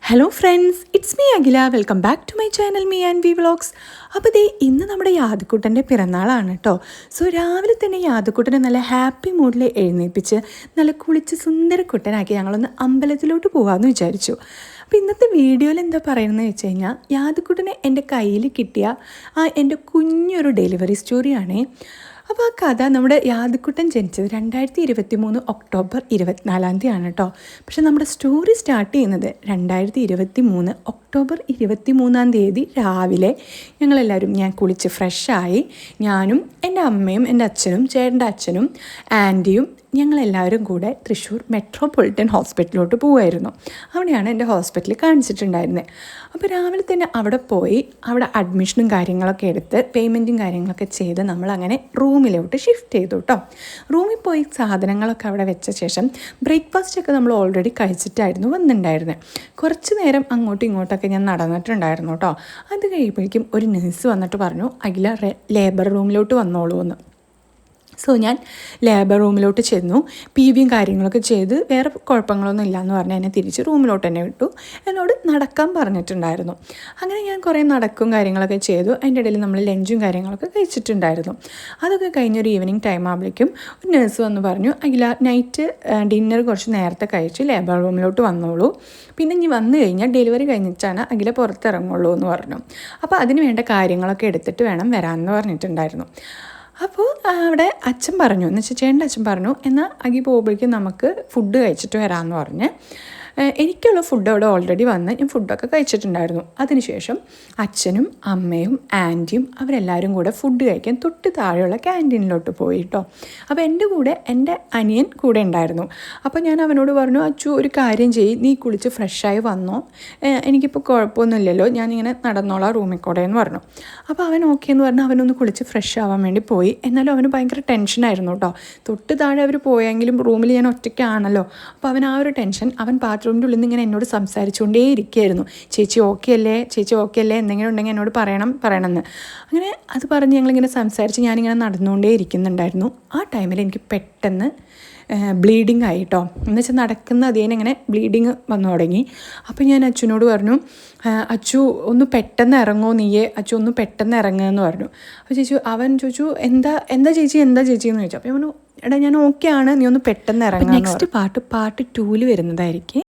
Hello friends, it's me Akhila. Welcome back to my channel me and we vlogs. അപ്പോൾ ദേ ഇന്ന് നമ്മുടെ യാദക്കുട്ടൻ്റെ പിറന്നാളാണ് കേട്ടോ. സോ രാവിലെ തന്നെ യാദക്കുട്ടനെ നല്ല ഹാപ്പി മൂഡിൽ എഴുന്നേൽപ്പിച്ച് നല്ല കുളിച്ച് സുന്ദരക്കുട്ടനാക്കി ഞങ്ങളൊന്ന് അമ്പലത്തിലോട്ട് പോകാമെന്ന് വിചാരിച്ചു. അപ്പോൾ ഇന്നത്തെ വീഡിയോയിൽ എന്താ പറയുന്നത് വെച്ച് കഴിഞ്ഞാൽ, യാദക്കുട്ടനെ എൻ്റെ കയ്യിൽ കിട്ടിയ എൻ്റെ കുഞ്ഞൊരു ഡെലിവറി സ്റ്റോറിയാണേ. അപ്പോൾ ആ കഥ നമ്മുടെ യാദക്കുട്ടൻ ജനിച്ചത് 2023 ഒക്ടോബർ 24 ആണ് കേട്ടോ. പക്ഷെ നമ്മുടെ സ്റ്റോറി സ്റ്റാർട്ട് ചെയ്യുന്നത് 2023 ഒക്ടോബർ 23 രാവിലെ ഞങ്ങളെല്ലാവരും ഞാൻ കുളിച്ച് ഫ്രഷായി ഞാനും എൻ്റെ അമ്മയും എൻ്റെ അച്ഛനും ചേട്ടൻ്റെ അച്ഛനും ആൻറ്റിയും ഞങ്ങളെല്ലാവരും കൂടെ തൃശ്ശൂർ മെട്രോപൊളിറ്റൻ ഹോസ്പിറ്റലിലോട്ട് പോവുമായിരുന്നു. അവിടെയാണ് എൻ്റെ ഹോസ്പിറ്റലിൽ കാണിച്ചിട്ടുണ്ടായിരുന്നത്. അപ്പോൾ രാവിലെ തന്നെ അവിടെ പോയി അവിടെ അഡ്മിഷനും കാര്യങ്ങളൊക്കെ എടുത്ത് പേയ്മെൻറ്റും കാര്യങ്ങളൊക്കെ ചെയ്ത് നമ്മളങ്ങനെ റൂമിലോട്ട് ഷിഫ്റ്റ് ചെയ്തു കേട്ടോ. റൂമിൽ പോയി സാധനങ്ങളൊക്കെ അവിടെ വെച്ച ശേഷം ബ്രേക്ക്ഫാസ്റ്റൊക്കെ നമ്മൾ ഓൾറെഡി കഴിച്ചിട്ടായിരുന്നു വന്നിട്ടുണ്ടായിരുന്നത്. കുറച്ച് നേരം അങ്ങോട്ടും ഇങ്ങോട്ടൊക്കെ ഞാൻ നടന്നിട്ടുണ്ടായിരുന്നു കേട്ടോ. അത് കഴിയുമ്പോഴേക്കും ഒരു നഴ്സ് വന്നിട്ട് പറഞ്ഞു, അഖില ലേബർ റൂമിലോട്ട് വന്നോളൂ എന്ന്. സോ ഞാൻ ലേബർ റൂമിലോട്ട് ചെന്നു. PVയും കാര്യങ്ങളൊക്കെ ചെയ്ത് വേറെ കുഴപ്പങ്ങളൊന്നും ഇല്ലയെന്ന് പറഞ്ഞ് എന്നെ തിരിച്ച് റൂമിലോട്ട് തന്നെ വിട്ടു. എന്നോട് നടക്കാൻ പറഞ്ഞിട്ടുണ്ടായിരുന്നു. അങ്ങനെ ഞാൻ കുറേ നടക്കും കാര്യങ്ങളൊക്കെ ചെയ്തു. അതിൻ്റെ ഇടയിൽ നമ്മൾ ലഞ്ചും കാര്യങ്ങളൊക്കെ കഴിച്ചിട്ടുണ്ടായിരുന്നു. അതൊക്കെ കഴിഞ്ഞൊരു ഈവനിങ് ടൈം ആകുമ്പോഴേക്കും ഒരു നഴ്സ് വന്ന് പറഞ്ഞു, അഖില നൈറ്റ് ഡിന്നർ കുറച്ച് നേരത്തെ കഴിച്ച് ലേബർ റൂമിലോട്ട് വന്നോളൂ, പിന്നെ ഇനി വന്നു കഴിഞ്ഞാൽ ഡെലിവറി കഴിഞ്ഞിട്ടാണ് അഖില പുറത്തിറങ്ങുള്ളൂ എന്ന് പറഞ്ഞു. അപ്പോൾ അതിന് വേണ്ട കാര്യങ്ങളൊക്കെ എടുത്തിട്ട് വേണം വരാമെന്ന് പറഞ്ഞിട്ടുണ്ടായിരുന്നു. അപ്പോൾ അവിടെ അച്ഛൻ പറഞ്ഞു, എന്ന് വെച്ചാൽ ചേട്ടൻ്റെ അച്ഛൻ പറഞ്ഞു, എന്നാൽ അഖി പോകുമ്പോഴേക്കും നമുക്ക് ഫുഡ് കഴിച്ചിട്ട് വരാമെന്ന് പറഞ്ഞ് എനിക്കുള്ള ഫുഡ് അവിടെ ഓൾറെഡി വന്ന് ഞാൻ ഫുഡൊക്കെ കഴിച്ചിട്ടുണ്ടായിരുന്നു. അതിനുശേഷം അച്ഛനും അമ്മയും ആൻറ്റിയും അവരെല്ലാവരും കൂടെ ഫുഡ് കഴിക്കാൻ തൊട്ട് താഴെയുള്ള ക്യാൻറ്റീനിലോട്ട് പോയി കേട്ടോ. അപ്പോൾ എൻ്റെ കൂടെ എൻ്റെ അനിയൻ കൂടെ ഉണ്ടായിരുന്നു. അപ്പോൾ ഞാൻ അവനോട് പറഞ്ഞു, അച്ചു ഒരു കാര്യം ചെയ്യ്, നീ കുളിച്ച് ഫ്രഷായി വന്നോ, എനിക്കിപ്പോൾ കുഴപ്പമൊന്നുമില്ലല്ലോ, ഞാനിങ്ങനെ നടന്നോളാം റൂമിൽ കൂടെ എന്ന് പറഞ്ഞു. അപ്പോൾ അവൻ ഓക്കെ എന്ന് പറഞ്ഞാൽ അവനൊന്ന് കുളിച്ച് ഫ്രഷ് ആവാൻ വേണ്ടി പോയി. എന്നാലും അവന് ഭയങ്കര ടെൻഷനായിരുന്നു കേട്ടോ. തൊട്ട് താഴെ അവർ പോയെങ്കിലും റൂമിൽ ഞാൻ ഒറ്റയ്ക്കാണല്ലോ. അപ്പോൾ അവൻ ആ ഒരു ടെൻഷൻ, അവൻ ബാത്റൂമിൻ്റെ ഉള്ളിൽ നിന്ന് ഇങ്ങനെ എന്നോട് സംസാരിച്ചുകൊണ്ടേ ഇരിക്കുകയായിരുന്നു. ചേച്ചി ഓക്കെ അല്ലേ എന്തെങ്കിലും ഉണ്ടെങ്കിൽ എന്നോട് പറയണമെന്ന്. അങ്ങനെ അത് പറഞ്ഞ് ഞങ്ങളിങ്ങനെ സംസാരിച്ച് ഞാനിങ്ങനെ നടന്നുകൊണ്ടേ ഇരിക്കുന്നുണ്ടായിരുന്നു. ആ ടൈമിൽ എനിക്ക് പെട്ടെന്ന് ബ്ലീഡിങ് ആയി കേട്ടോ. എന്ന് വെച്ചാൽ നടക്കുന്ന അതേനെ ഇങ്ങനെ ബ്ലീഡിങ് വന്നു തുടങ്ങി. അപ്പോൾ ഞാൻ അച്ഛനോട് പറഞ്ഞു, അച്ചു ഒന്ന് പെട്ടെന്ന് ഇറങ്ങോ നീയെ, അച്ചു ഒന്ന് പെട്ടെന്ന് ഇറങ്ങുമെന്ന് പറഞ്ഞു. അപ്പോൾ അവൻ ചോദിച്ചു, എന്താ ചേച്ചി എന്ന് ചോദിച്ചു. അപ്പോൾ ഞാൻ പറഞ്ഞു, എടാ ഞാൻ ഓക്കെ ആണ്, നീ ഒന്ന് പെട്ടെന്ന് ഇറങ്ങാം. നെക്സ്റ്റ് പാർട്ട് 2 വരുന്നതായിരിക്കും.